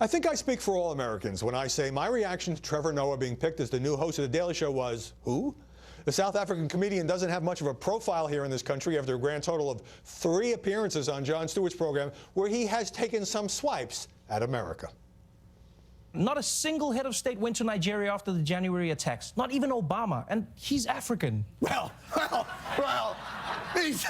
I think I speak for all Americans when I say my reaction to Trevor Noah being picked as the new host of The Daily Show was, who? The South African comedian doesn't have much of a profile here in this country after a grand total of 3 appearances on Jon Stewart's program where he has taken some swipes at America. Not a single head of state went to Nigeria after the January attacks, not even Obama, and he's African. Well, he's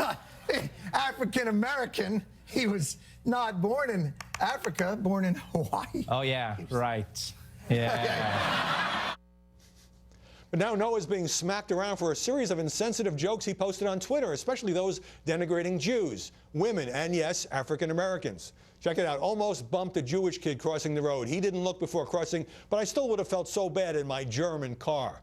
African-American. He was not born in Africa, born in Hawaii. Oh, yeah, right. Yeah. But now Noah's being smacked around for a series of insensitive jokes he posted on Twitter, especially those denigrating Jews, women, and yes, African Americans. Check it out. Almost bumped a Jewish kid crossing the road. He didn't look before crossing, but I still would have felt so bad in my German car.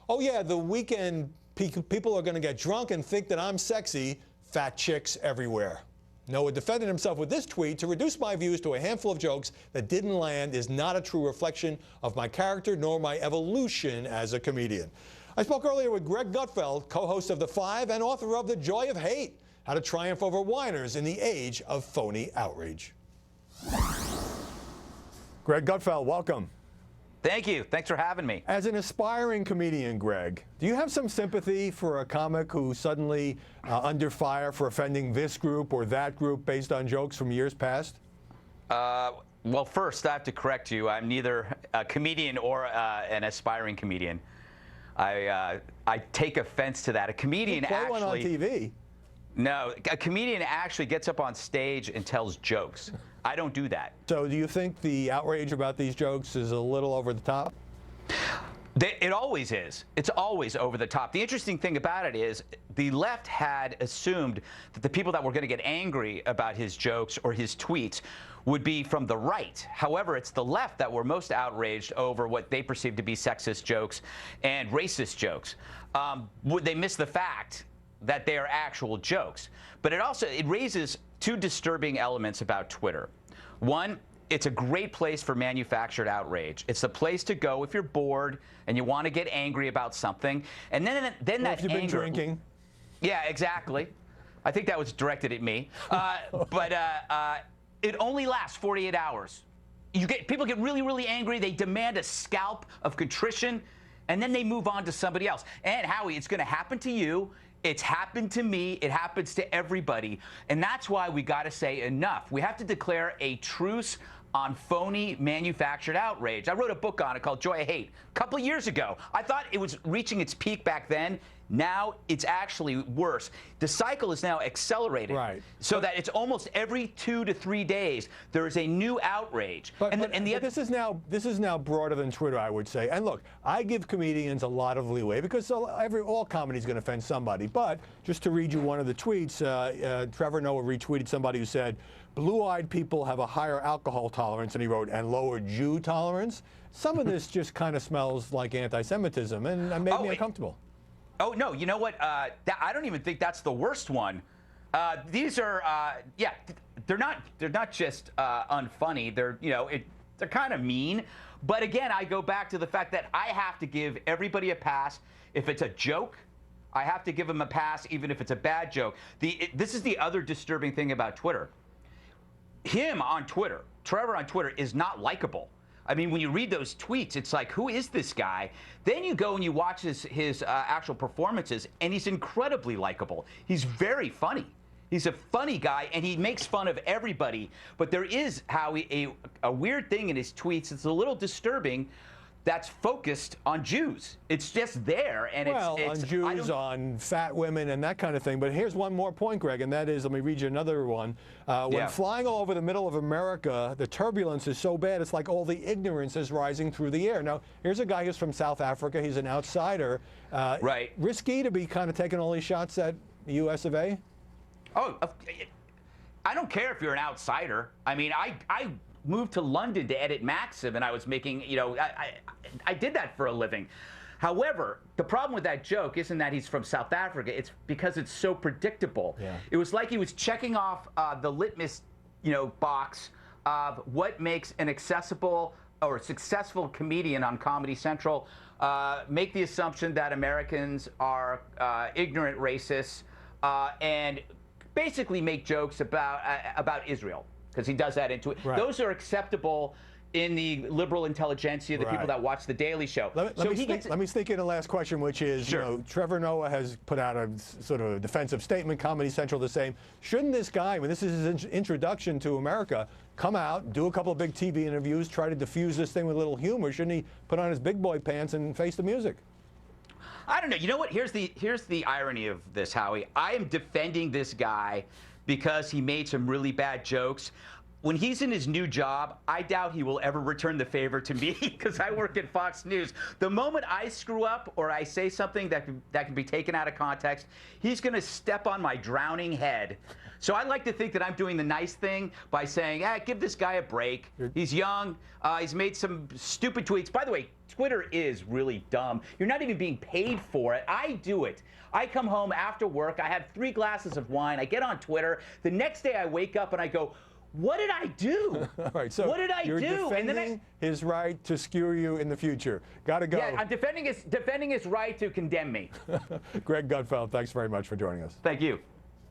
Oh yeah, the weekend people are going to get drunk and think that I'm sexy. Fat chicks everywhere. Noah defended himself with this tweet: to reduce my views to a handful of jokes that didn't land is not a true reflection of my character nor my evolution as a comedian. I spoke earlier with Greg Gutfeld, co-host of The Five and author of The Joy of Hate: How to Triumph Over Whiners in the Age of Phony Outrage. Greg Gutfeld, welcome. Thank you. Thanks for having me. As an aspiring comedian, Greg, do you have some sympathy for a comic who suddenly under fire for offending this group or that group based on jokes from years past? Well, first, I have to correct you. I'm neither a comedian or an aspiring comedian. I take offense to that. A comedian you play actually... one on TV. No, a comedian actually gets up on stage and tells jokes. I don't do that. So do you think the outrage about these jokes is a little over the top? It always is. It's always over the top. The interesting thing about it is the left had assumed that the people that were going to get angry about his jokes or his tweets would be from the right. However, it's the left that were most outraged over what they perceived to be sexist jokes and racist jokes. They miss the fact that they are actual jokes. But it raises 2 disturbing elements about Twitter. One, it's a great place for manufactured outrage. It's the place to go if you're bored and you want to get angry about something. And then that if you've been drinking. Yeah, exactly. I think that was directed at me. But it only lasts 48 hours. People get really, really angry. They demand a scalp of contrition, and then they move on to somebody else. And Howie, it's going to happen to you. It's happened to me. It happens to everybody. And that's why we got to say enough. We have to declare a truce on phony manufactured outrage. I wrote a book on it called Joy of Hate a couple of years ago. I thought it was reaching its peak back then. Now it's actually worse. The cycle is now accelerated, right? So that it's almost every 2 to 3 days there is a new outrage. But this is now broader than Twitter, I would say. And look, I give comedians a lot of leeway because all comedy is going to offend somebody. But just to read you one of the tweets, Trevor Noah retweeted somebody who said, "Blue-eyed people have a higher alcohol tolerance," and he wrote, "and lower Jew tolerance." Some of this just kind of smells like anti-Semitism, and made me uncomfortable. Oh, no, you know what? I don't even think that's the worst one. These are, yeah, they're not just unfunny. They're kind of mean. But again, I go back to the fact that I have to give everybody a pass. If it's a joke, I have to give them a pass, even if it's a bad joke. This is the other disturbing thing about Twitter. Him on Twitter, Trevor on Twitter, is not likable. I mean, when you read those tweets, it's like, who is this guy? Then you go and you watch his actual performances, and he's incredibly likable. He's very funny. He's a funny guy, and he makes fun of everybody. But there is, Howie, a weird thing in his tweets. It's a little disturbing. That's focused on Jews. It's just there, and on Jews, on fat women, and that kind of thing. But here's one more point, Greg, and that is, let me read you another one. When flying all over the middle of America, the turbulence is so bad, it's like all the ignorance is rising through the air. Now, here's a guy who's from South Africa. He's an outsider. Right. Risky to be kind of taking all these shots at the U.S. of A.? Oh, I don't care if you're an outsider. I mean, I moved to London to edit Maxim, and I was making, I did that for a living. However, the problem with that joke isn't that he's from South Africa. It's because it's so predictable. Yeah. It was like he was checking off the litmus, box of what makes an accessible or successful comedian on Comedy Central make the assumption that Americans are ignorant racists and basically make jokes about Israel, because he does that into it. Right. Those are acceptable in the liberal intelligentsia, the people Right. that watch The Daily Show. Let me sneak in a last question, which is, Sure. you know, Trevor Noah has put out a sort of a defensive statement, Comedy Central the same. Shouldn't this guy, when this is his introduction to America, come out, do a couple of big TV interviews, try to diffuse this thing with a little humor? Shouldn't he put on his big boy pants and face the music? I don't know. You know what? Here's the irony of this, Howie. I am defending this guy because he made some really bad jokes. When he's in his new job, I doubt he will ever return the favor to me because I work at Fox News. The moment I screw up or I say something that can be taken out of context, he's going to step on my drowning head. So I like to think that I'm doing the nice thing by saying, give this guy a break. He's young. He's made some stupid tweets. By the way, Twitter is really dumb. You're not even being paid for it. I do it. I come home after work. I have 3 glasses of wine. I get on Twitter. The next day I wake up and I go, what did I do? All right, so what did I you're do? defending his right to skewer you in the future. Got to go. Yeah, I'm defending his right to condemn me. Greg Gutfeld, thanks very much for joining us. Thank you.